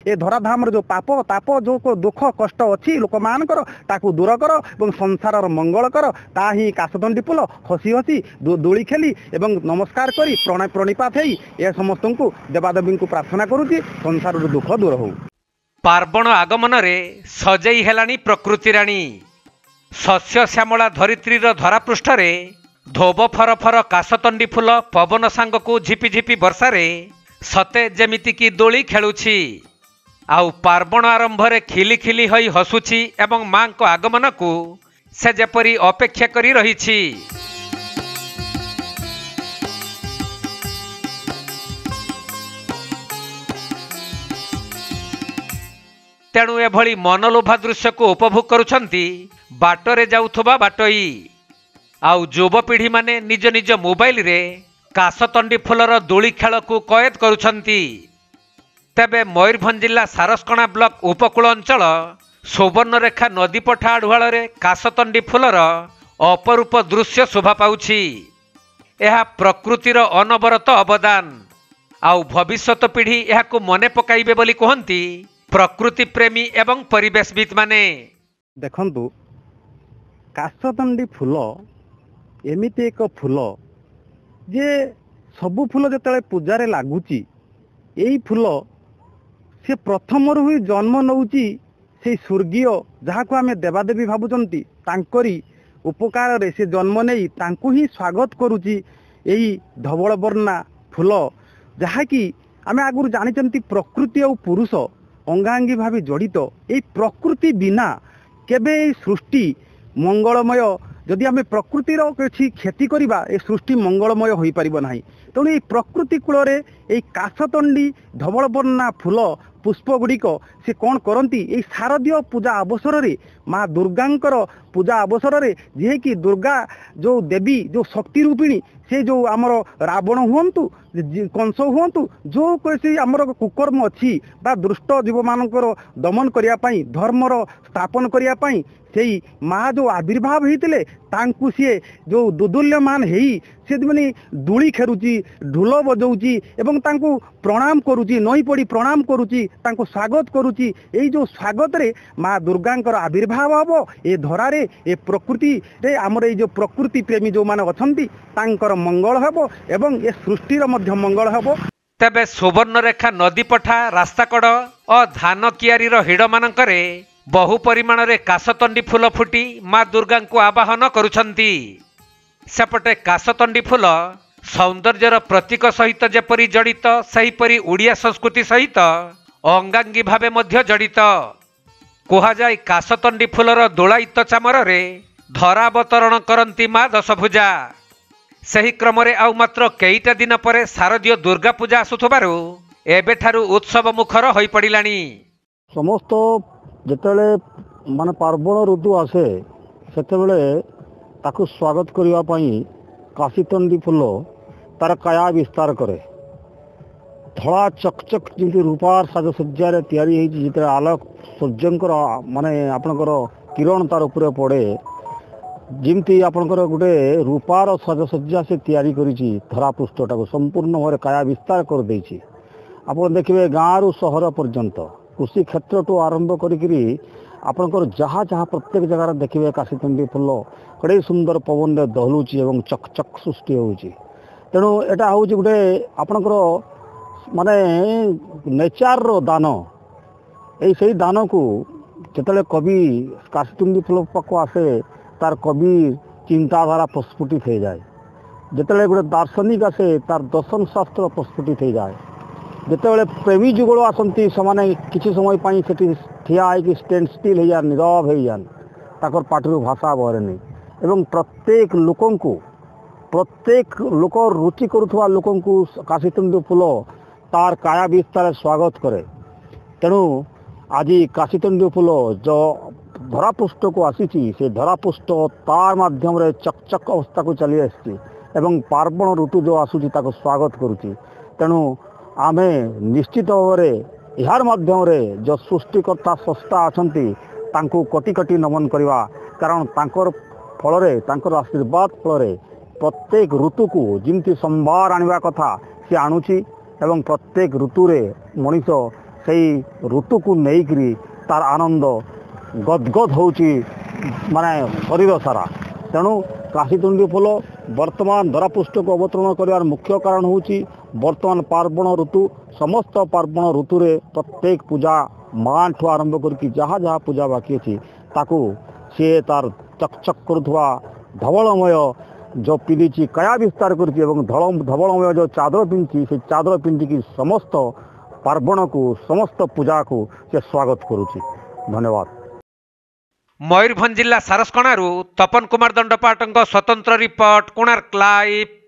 ए धराधाम जो पाप ताप जो दुख कष्ट अच्छी लोक मानकर ताकू दूर कर और संसार मंगल कर ता ही काशतंडी फूल हसी हसी दोली खेली एवं नमस्कार करी प्रणिपात है ए समस्त को देवादेवी को प्रार्थना करुच्ची संसार दुख दूर हो। पार्वण आगमन रे सजई हेलानी प्रकृति राणी शस्य श्यामला धरित्रीर धरापृष्ठ रे धोब फर फर काशतंडी फूल पवन सांग को झिपि झिपि वर्षा रे सते जेमिति की दोली खेलुछि आउ पार्वण आरंभ रे खिली खिली होई हसुछि एवं मां को आगमन को से जेपरी अपेक्षा करी रहिछि। तेणु एभली मनलोभा दृश्य को उपभोग करुछंती बाटरे जाउथबा बाटई आउ युवपीढ़ी माने निज निज मोबाइल रे काशतंडी फूलर दोली खेल को कैद करुछंती। तेबे मयूरभंज जिला सारस्कणा ब्लॉक उपकूल अंचल सुवर्णरेखा नदीपठा आढ़ुआल रे काशतंडी फूलर अपरूप दृश्य शोभा पाउछि। यह प्रकृतिर अनवरत अवदान आउ भविष्यत पीढ़ी यहाको मने पकाइबे बोली कहंती प्रकृति प्रेमी एवं परिवेशविद माने। देखंतु काशतंडी फूल एमिति एक फूल जे सबु फूल जतले पूजारे लागुची एई फूल से प्रथम ही जन्म नौची से स्वर्गीय जहाँ को आम देवादेवी भावुंट तांकरी उपकार रे से जन्म नहीं तांकु ही स्वागत करुची यही धवल वर्णा फूल जहाँकि आम आगुरी जानी प्रकृति और पुरुष अंगांगी भाव जड़ित यही प्रकृति बिना केबे सृष्टि मंगलमय जदि आम प्रकृतिर किसी क्षति करवा ए सृष्टि मंगलमय हो पारिब नाही। तेणु ये प्रकृति कूल ये काशतंडी धवल वर्णा फूल पुष्प गुड़िक से कौन करती ये शारदीय पूजा अवसर रे माँ दुर्गांकर पूजा अवसर रे जे कि दुर्गा जो देवी जो शक्ति रूपिणी से जो आमर रावण हुंतु कंस हुंतु जो कैसे आमर कुकर्म अच्छी बा दुष्ट जीव मानकर दमन करने धर्मर स्थापन करने से माँ जो आविर्भाव होते तांकु सी जो दुदुल्यमान है से माने दूली खेरुची ढोल बजाऊँगी एवं तांकु प्रणाम करुची नई पड़ी प्रणाम करुची तांकु स्वागत करुची यही जो स्वागत रे माँ दुर्गांकर आविर्भाव हम ए धरारे ए प्रकृति रे आमर ये जो प्रकृति प्रेमी जो माने अछंती तांकर मंगल हेबो एवं ए सृष्टिर मध्य मंगल हेबो। तेबे सुवर्णरेखा नदीपठा रास्ताकड़ और धान कियारीर हिड़ मानकरे बहु परिमाण रे काशतंडी फूल फुटी माँ दुर्गा को आवाहन करुछंती। सेपटे काशतंडी फूल सौंदर्यर प्रतीक सहित जेपरी जड़ित सेहीपरी ओडिया संस्कृति सहित अंगांगी भावे मध्य जड़ित कहा जाए काशतंडी फूलर दोलायित चामर रे धरावतरण करती माँ दशभुजा। सही क्रम रे आउ मात्र कईटा दिन पर शारदीय दुर्गा पूजा आसुथबारु एबेठारु उत्सव मुखर होई पड़िलानी। समस्त जेतेबेले माने पार्वण ऋतु आसे सेतेबेले ताकु स्वागत करिवा पई काशीतंडी फूल तार काया विस्तार करे धड़ा चकचक जमी रूपार साजसज्जार तैयारी होती जिते आलोक सूर्यंकर माने आपणकर किरण तार उपरे पड़े जमती आपणकर गोटे रूपार साजसज्जा से तैयारी करिछि धरापृष्ठटा को संपूर्ण भाव काया विस्तार कर देछि। आपण देखिबे गाँ रु सहर पर्यंत कृषि क्षेत्र टू आरंभ करी आपणकर जहाँ जहाँ प्रत्येक जगार देखिए काशीतंडी फूल कड़े सुंदर पवन रे दहलुची एवं चकचक सृष्टि होउची। तेणु एटा होउची गोटे आपणकर माने नेचर रो दान यही से दान को जिते कवि काशीतंडी फूल पाक आसे तार कवि चिंताधारा प्रस्फुटित हो जाए जिते गोटे दार्शनिक आसे तार दर्शन शास्त्र प्रस्फुटित हो जाए जितेबाला प्रेमी जुगल आसती से किसी समय से ठिया हो स्टैंड स्टिल हो जाए नीरव हो जाए ताकर पाठर भाषा बहरे नहीं एवं प्रत्येक लोक रुचि करुवा लोक काशीतंडी फूल तार काया विस्तार स्वागत करे। तेणु आज काशीतंडी फूल जो धरापृष्ठ को आसी से धरापृष्ठ तार माध्यम रे चकचक अवस्था को चली आसी एवं पार्वण ऋतु जो आसूची ताको स्वागत करुची। तेणु आमे निश्चित भाव यार माध्यम रे जो सृष्टिकर्ता स्रष्टा अछंती तांको कोटि कोटि नमन करवा कारण तांकर फल रे तांकर आशीर्वाद फल रे प्रत्येक ऋतु को जिमती संभार आनिबा कथा से आणुची एवं प्रत्येक ऋतु रे मनीष ସେଇ ଋତୁକୁ ନେଇକରି ତାର ଆନନ୍ଦ ଗଦଗଦ ହେଉଛି ମାନେ ଶରୀର ସାରା। ତେଣୁ କାଶୀତୁଣ୍ଡି ଫୁଲ ବର୍ତ୍ତମାନ ଧରାପୃଷ୍ଠକୁ ଅବତରଣ କରିବାର ମୁଖ୍ୟ କାରଣ ହେଉଛି ବର୍ତ୍ତମାନ ପାର୍ବଣ ଋତୁ। ସମସ୍ତ ପାର୍ବଣ ଋତୁରେ ପ୍ରତ୍ୟେକ ପୂଜା ମା'ଠୁ ଆରମ୍ଭ କରିକି ଯାହା ଯାହା ପୂଜା ବାକି ଅଛି ତାକୁ ସିଏ ତାର ଚକଚକ୍ କରୁଥିବା ଧବଳମୟ ଯେଉଁ ପିନ୍ଧିଛି କାୟା ବିସ୍ତାର କରିଛି ଏବଂ ଧବଳମୟ ଯେଉଁ ଚାଦର ପିନ୍ଧିଛି ସେ ଚାଦର ପିନ୍ଧିକି ସମସ୍ତ ପାର୍ବଣକୁ ସମସ୍ତ ପୂଜାକୁ ସେ ସ୍ୱାଗତ କରୁଛି। ଧନ୍ୟବାଦ। ମୟୂରଭଞ୍ଜ ଜିଲ୍ଲା ସାରସକଣାରୁ ତପନ କୁମାର ଦଣ୍ଡପାଟଙ୍କ ସ୍ୱତନ୍ତ୍ର ରିପୋର୍ଟ, କୋଣାର୍କ ଲାଇଭ୍।